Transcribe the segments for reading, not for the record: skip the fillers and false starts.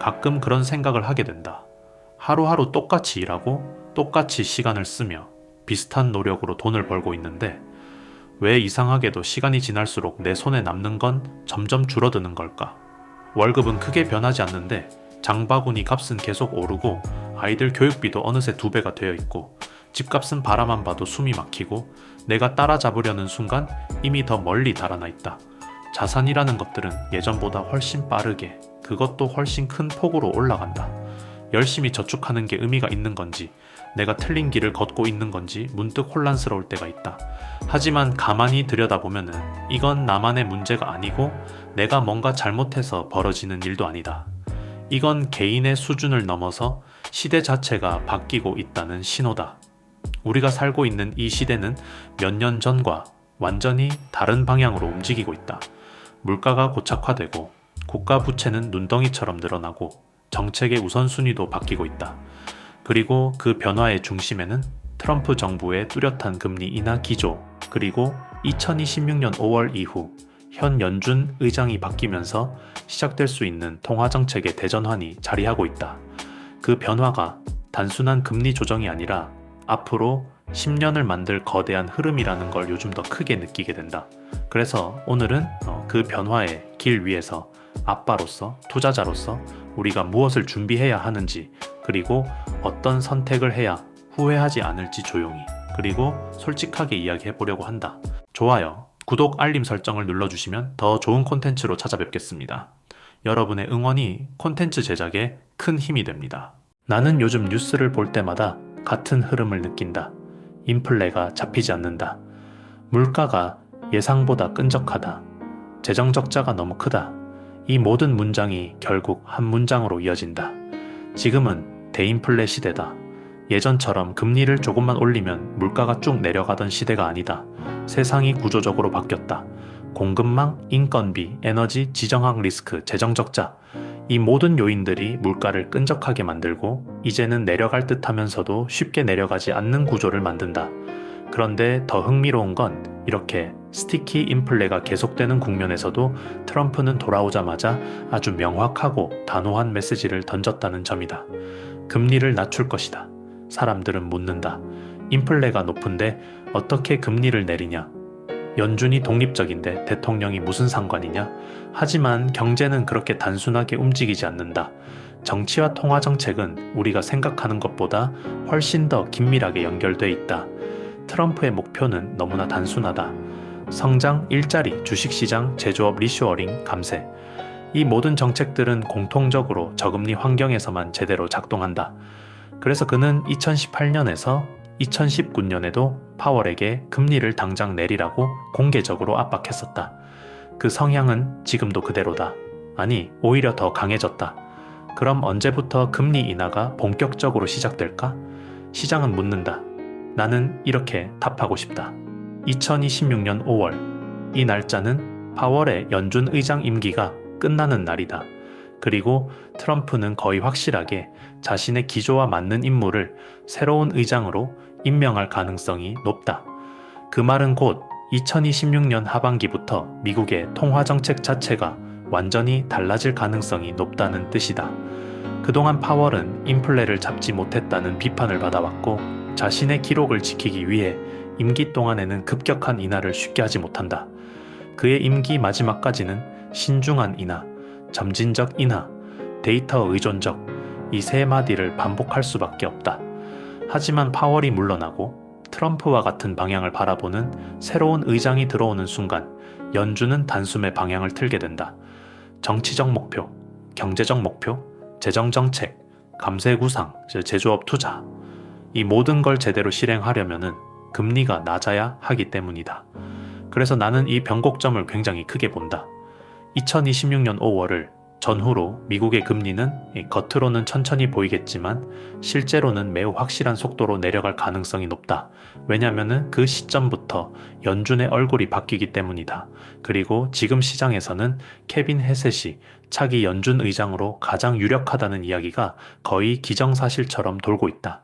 가끔 그런 생각을 하게 된다. 하루하루 똑같이 일하고 똑같이 시간을 쓰며 비슷한 노력으로 돈을 벌고 있는데 왜 이상하게도 시간이 지날수록 내 손에 남는 건 점점 줄어드는 걸까? 월급은 크게 변하지 않는데 장바구니 값은 계속 오르고 아이들 교육비도 어느새 2배가 되어 있고 집값은 바라만 봐도 숨이 막히고 내가 따라잡으려는 순간 이미 더 멀리 달아나 있다. 자산이라는 것들은 예전보다 훨씬 빠르게 그것도 훨씬 큰 폭으로 올라간다. 열심히 저축하는 게 의미가 있는 건지 내가 틀린 길을 걷고 있는 건지 문득 혼란스러울 때가 있다. 하지만 가만히 들여다보면은 이건 나만의 문제가 아니고 내가 뭔가 잘못해서 벌어지는 일도 아니다. 이건 개인의 수준을 넘어서 시대 자체가 바뀌고 있다는 신호다. 우리가 살고 있는 이 시대는 몇 년 전과 완전히 다른 방향으로 움직이고 있다. 물가가 고착화되고 국가 부채는 눈덩이처럼 늘어나고 정책의 우선순위도 바뀌고 있다. 그리고 그 변화의 중심에는 트럼프 정부의 뚜렷한 금리 인하 기조, 그리고 2026년 5월 이후 현 연준 의장이 바뀌면서 시작될 수 있는 통화정책의 대전환이 자리하고 있다. 그 변화가 단순한 금리 조정이 아니라 앞으로 10년을 만들 거대한 흐름이라는 걸 요즘 더 크게 느끼게 된다. 그래서 오늘은 그 변화의 길 위에서 아빠로서, 투자자로서 우리가 무엇을 준비해야 하는지, 그리고 어떤 선택을 해야 후회하지 않을지 조용히, 그리고 솔직하게 이야기해 보려고 한다. 좋아요, 구독, 알림 설정을 눌러주시면 더 좋은 콘텐츠로 찾아뵙겠습니다. 여러분의 응원이 콘텐츠 제작에 큰 힘이 됩니다. 나는 요즘 뉴스를 볼 때마다 같은 흐름을 느낀다. 인플레가 잡히지 않는다. 물가가 예상보다 끈적하다. 재정 적자가 너무 크다. 이 모든 문장이 결국 한 문장으로 이어진다. 지금은 대인플레 시대다. 예전처럼 금리를 조금만 올리면 물가가 쭉 내려가던 시대가 아니다. 세상이 구조적으로 바뀌었다. 공급망, 인건비, 에너지, 지정학 리스크, 재정 적자. 이 모든 요인들이 물가를 끈적하게 만들고 이제는 내려갈 듯 하면서도 쉽게 내려가지 않는 구조를 만든다. 그런데 더 흥미로운 건 이렇게 스티키 인플레가 계속되는 국면에서도 트럼프는 돌아오자마자 아주 명확하고 단호한 메시지를 던졌다는 점이다. 금리를 낮출 것이다. 사람들은 묻는다. 인플레가 높은데 어떻게 금리를 내리냐? 연준이 독립적인데 대통령이 무슨 상관이냐? 하지만 경제는 그렇게 단순하게 움직이지 않는다. 정치와 통화정책은 우리가 생각하는 것보다 훨씬 더 긴밀하게 연결돼 있다. 트럼프의 목표는 너무나 단순하다. 성장, 일자리, 주식시장, 제조업 리쇼어링, 감세. 이 모든 정책들은 공통적으로 저금리 환경에서만 제대로 작동한다. 그래서 그는 2018년에서 2019년에도 파월에게 금리를 당장 내리라고 공개적으로 압박했었다. 그 성향은 지금도 그대로다. 아니, 오히려 더 강해졌다. 그럼 언제부터 금리 인하가 본격적으로 시작될까? 시장은 묻는다. 나는 이렇게 답하고 싶다. 2026년 5월. 이 날짜는 파월의 연준 의장 임기가 끝나는 날이다. 그리고 트럼프는 거의 확실하게 자신의 기조와 맞는 인물을 새로운 의장으로 임명할 가능성이 높다. 그 말은 곧 2026년 하반기부터 미국의 통화정책 자체가 완전히 달라질 가능성이 높다는 뜻이다. 그동안 파월은 인플레를 잡지 못했다는 비판을 받아왔고 자신의 기록을 지키기 위해 임기 동안에는 급격한 인하를 쉽게 하지 못한다. 그의 임기 마지막까지는 신중한 인하, 점진적 인하, 데이터 의존적 이 세 마디를 반복할 수밖에 없다. 하지만 파월이 물러나고 트럼프와 같은 방향을 바라보는 새로운 의장이 들어오는 순간 연준은 단숨에 방향을 틀게 된다. 정치적 목표, 경제적 목표, 재정정책, 감세 구상, 제조업 투자 이 모든 걸 제대로 실행하려면은 금리가 낮아야 하기 때문이다. 그래서 나는 이 변곡점을 굉장히 크게 본다. 2026년 5월을 전후로 미국의 금리는 겉으로는 천천히 보이겠지만 실제로는 매우 확실한 속도로 내려갈 가능성이 높다. 왜냐하면 그 시점부터 연준의 얼굴이 바뀌기 때문이다. 그리고 지금 시장에서는 케빈 해셋이 차기 연준 의장으로 가장 유력하다는 이야기가 거의 기정사실처럼 돌고 있다.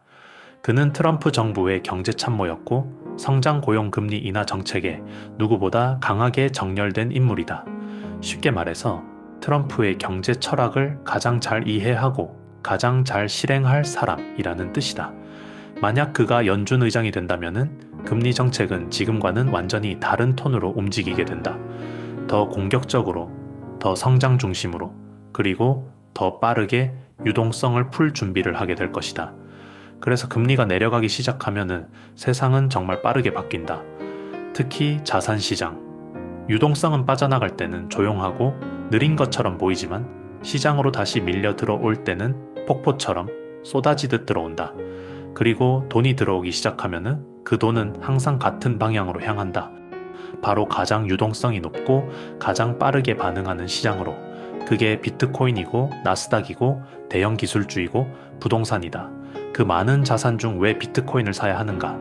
그는 트럼프 정부의 경제 참모였고 성장 고용 금리 인하 정책에 누구보다 강하게 정렬된 인물이다. 쉽게 말해서 트럼프의 경제 철학을 가장 잘 이해하고 가장 잘 실행할 사람이라는 뜻이다. 만약 그가 연준 의장이 된다면은 금리 정책은 지금과는 완전히 다른 톤으로 움직이게 된다. 더 공격적으로, 더 성장 중심으로, 그리고 더 빠르게 유동성을 풀 준비를 하게 될 것이다. 그래서 금리가 내려가기 시작하면은 세상은 정말 빠르게 바뀐다. 특히 자산 시장. 유동성은 빠져나갈 때는 조용하고 느린 것처럼 보이지만 시장으로 다시 밀려 들어올 때는 폭포처럼 쏟아지듯 들어온다. 그리고 돈이 들어오기 시작하면은 그 돈은 항상 같은 방향으로 향한다. 바로 가장 유동성이 높고 가장 빠르게 반응하는 시장으로. 그게 비트코인이고 나스닥이고 대형 기술주이고 부동산이다. 그 많은 자산 중 왜 비트코인을 사야 하는가?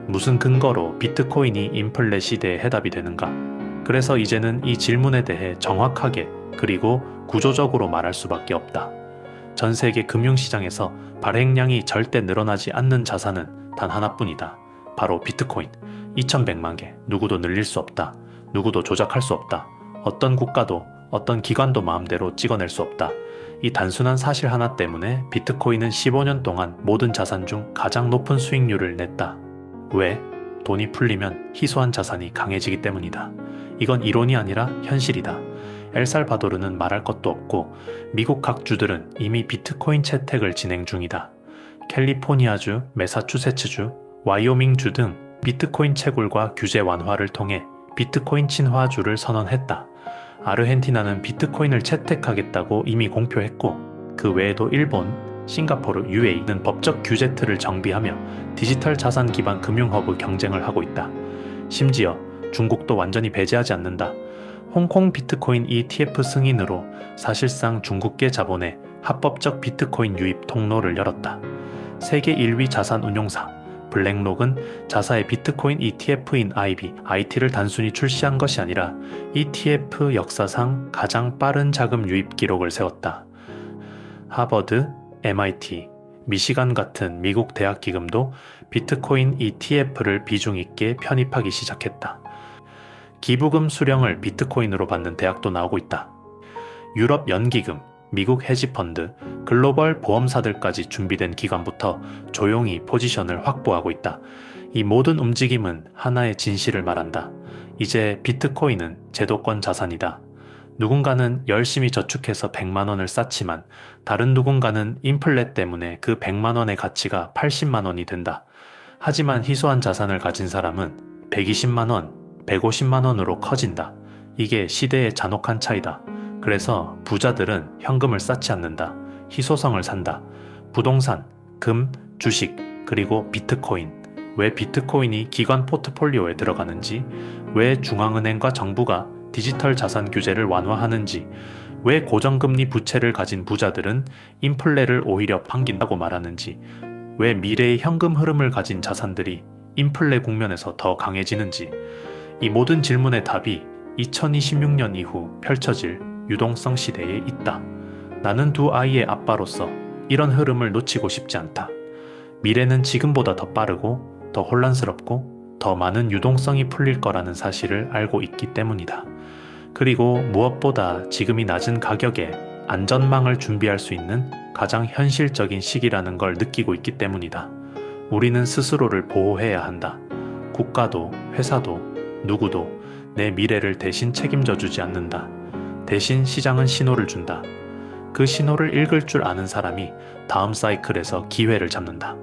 무슨 근거로 비트코인이 인플레 시대의 해답이 되는가? 그래서 이제는 이 질문에 대해 정확하게 그리고 구조적으로 말할 수밖에 없다. 전 세계 금융시장에서 발행량이 절대 늘어나지 않는 자산은 단 하나뿐이다. 바로 비트코인. 2100만 개. 누구도 늘릴 수 없다. 누구도 조작할 수 없다. 어떤 국가도 어떤 기관도 마음대로 찍어낼 수 없다. 이 단순한 사실 하나 때문에 비트코인은 15년 동안 모든 자산 중 가장 높은 수익률을 냈다. 왜? 돈이 풀리면 희소한 자산이 강해지기 때문이다. 이건 이론이 아니라 현실이다. 엘살바도르는 말할 것도 없고 미국 각 주들은 이미 비트코인 채택을 진행 중이다. 캘리포니아주, 매사추세츠주, 와이오밍주 등 비트코인 채굴과 규제 완화를 통해 비트코인 친화주를 선언했다. 아르헨티나는 비트코인을 채택하겠다고 이미 공표했고 그 외에도 일본, 싱가포르, UAE는 법적 규제 틀을 정비하며 디지털 자산 기반 금융허브 경쟁을 하고 있다. 심지어 중국도 완전히 배제하지 않는다. 홍콩 비트코인 ETF 승인으로 사실상 중국계 자본의 합법적 비트코인 유입 통로를 열었다. 세계 1위 자산 운용사 블랙록은 자사의 비트코인 ETF인 IT를 단순히 출시한 것이 아니라 ETF 역사상 가장 빠른 자금 유입 기록을 세웠다. 하버드, MIT, 미시간 같은 미국 대학 기금도 비트코인 ETF를 비중 있게 편입하기 시작했다. 기부금 수령을 비트코인으로 받는 대학도 나오고 있다. 유럽 연기금, 미국 헤지펀드, 글로벌 보험사들까지 준비된 기관부터 조용히 포지션을 확보하고 있다. 이 모든 움직임은 하나의 진실을 말한다. 이제 비트코인은 제도권 자산이다. 누군가는 열심히 저축해서 100만 원을 쌓지만 다른 누군가는 인플레 때문에 그 100만 원의 가치가 80만 원이 된다. 하지만 희소한 자산을 가진 사람은 120만 원, 150만 원으로 커진다. 이게 시대의 잔혹한 차이다. 그래서 부자들은 현금을 쌓지 않는다. 희소성을 산다. 부동산, 금, 주식, 그리고 비트코인. 왜 비트코인이 기관 포트폴리오에 들어가는지, 왜 중앙은행과 정부가 디지털 자산 규제를 완화하는지, 왜 고정금리 부채를 가진 부자들은 인플레를 오히려 반긴다고 말하는지, 왜 미래의 현금 흐름을 가진 자산들이 인플레 국면에서 더 강해지는지, 이 모든 질문의 답이 2026년 이후 펼쳐질 유동성 시대에 있다. 나는 두 아이의 아빠로서 이런 흐름을 놓치고 싶지 않다. 미래는 지금보다 더 빠르고 더 혼란스럽고 더 많은 유동성이 풀릴 거라는 사실을 알고 있기 때문이다. 그리고 무엇보다 지금이 낮은 가격에 안전망을 준비할 수 있는 가장 현실적인 시기라는 걸 느끼고 있기 때문이다. 우리는 스스로를 보호해야 한다. 국가도 회사도 누구도 내 미래를 대신 책임져 주지 않는다. 대신 시장은 신호를 준다. 그 신호를 읽을 줄 아는 사람이 다음 사이클에서 기회를 잡는다.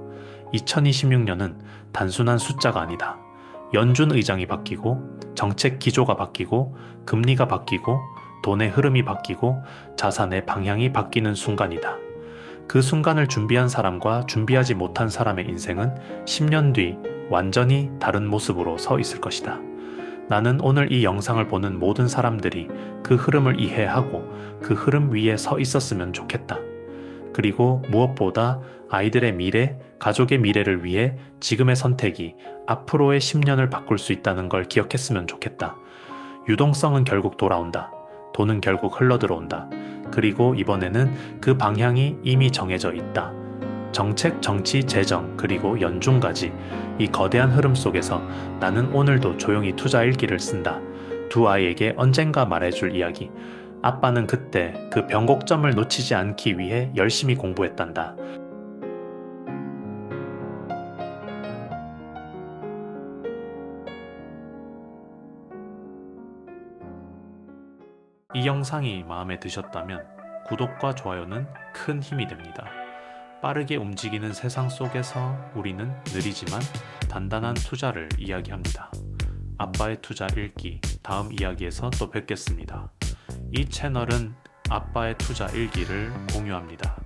2026년은 단순한 숫자가 아니다. 연준 의장이 바뀌고 정책 기조가 바뀌고 금리가 바뀌고 돈의 흐름이 바뀌고 자산의 방향이 바뀌는 순간이다. 그 순간을 준비한 사람과 준비하지 못한 사람의 인생은 10년 뒤 완전히 다른 모습으로 서 있을 것이다. 나는 오늘 이 영상을 보는 모든 사람들이 그 흐름을 이해하고 그 흐름 위에 서 있었으면 좋겠다. 그리고 무엇보다 아이들의 미래, 가족의 미래를 위해 지금의 선택이 앞으로의 10년을 바꿀 수 있다는 걸 기억했으면 좋겠다. 유동성은 결국 돌아온다. 돈은 결국 흘러들어온다. 그리고 이번에는 그 방향이 이미 정해져 있다. 정책, 정치, 재정, 그리고 연중까지 이 거대한 흐름 속에서 나는 오늘도 조용히 투자 일기를 쓴다. 두 아이에게 언젠가 말해줄 이야기. 아빠는 그때 그 변곡점을 놓치지 않기 위해 열심히 공부했단다. 이 영상이 마음에 드셨다면 구독과 좋아요는 큰 힘이 됩니다. 빠르게 움직이는 세상 속에서 우리는 느리지만 단단한 투자를 이야기합니다. 아빠의 투자 일기 다음 이야기에서 또 뵙겠습니다. 이 채널은 아빠의 투자 일기를 공유합니다.